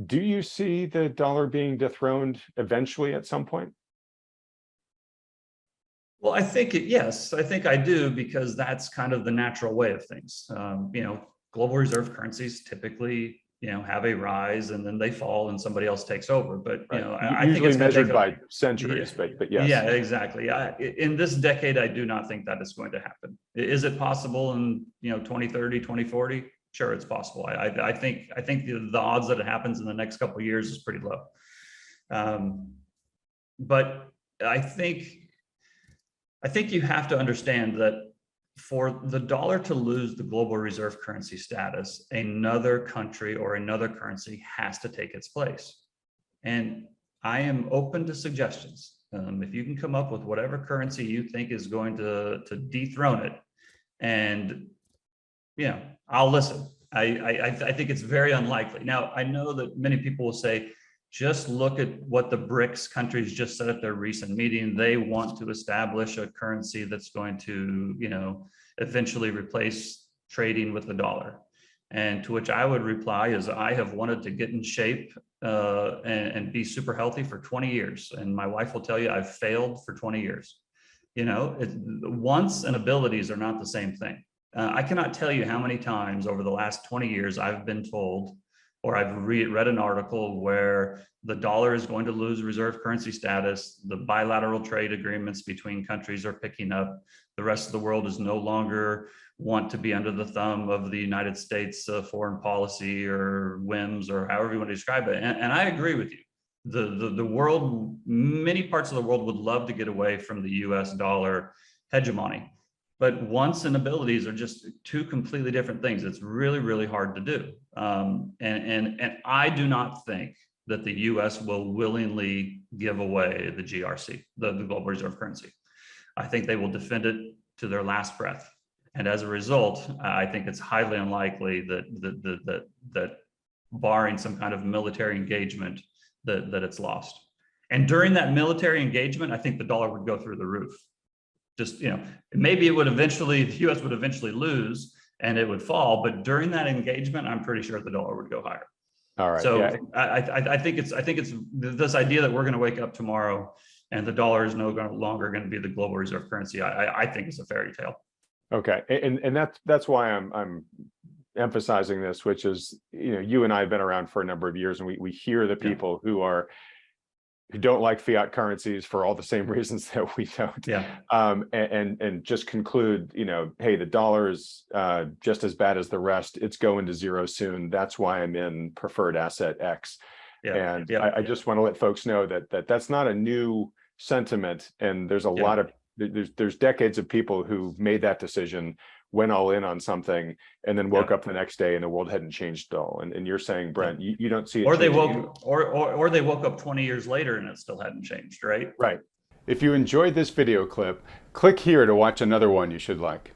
Do you see the dollar being dethroned eventually at some point? Well, yes, I think I do, because that's kind of the natural way of things. Global reserve currencies typically, have a rise and then they fall and somebody else takes over. But, Right. I think Usually it's going to measured take by centuries, but yes. yeah, exactly. In this decade, I do not think that is going to happen. Is it possible in, 2030, 2040? Sure, it's possible. I think the odds that it happens in the next couple of years is pretty low. But I think you have to understand that for the dollar to lose the global reserve currency status, another country or another currency has to take its place. And I am open to suggestions. If you can come up with whatever currency you think is going to dethrone it, and I'll listen. I think it's very unlikely. Now, I know that many people will say, just look at what the BRICS countries just said at their recent meeting. They want to establish a currency that's going to, eventually replace trading with the dollar. And to which I would reply is, I have wanted to get in shape and be super healthy for 20 years. And my wife will tell you I've failed for 20 years. Wants and abilities are not the same thing. I cannot tell you how many times over the last 20 years I've been told, or I've read an article where the dollar is going to lose reserve currency status. The bilateral trade agreements between countries are picking up. The rest of the world is no longer want to be under the thumb of the United States foreign policy or whims, or however you want to describe it. And I agree with you. The world, many parts of the world would love to get away from the US dollar hegemony. But wants and abilities are just two completely different things. It's really, really hard to do. And I do not think that the US will willingly give away the GRC, the global reserve currency. I think they will defend it to their last breath. And as a result, I think it's highly unlikely that barring some kind of military engagement, that it's lost. And during that military engagement, I think the dollar would go through the roof. Just, maybe the US would eventually lose and it would fall, but during that engagement, I'm pretty sure the dollar would go higher. All right. So yeah. I think it's this idea that we're going to wake up tomorrow and the dollar is no longer going to be the global reserve currency. I think it's a fairy tale. Okay. And that's why I'm emphasizing this, which is, you and I have been around for a number of years, and we hear the people who don't like fiat currencies for all the same reasons that we don't. Yeah. And just conclude, hey, the dollar is just as bad as the rest. It's going to zero soon. That's why I'm in preferred asset X. Yeah. And I just want to let folks know that's not a new sentiment. And there's a lot of, there's decades of people who made that decision, went all in on something, and then woke up the next day and the world hadn't changed at all. And you're saying, Brent, you don't see it. Or they woke up 20 years later and it still hadn't changed, right? Right. If you enjoyed this video clip, click here to watch another one you should like.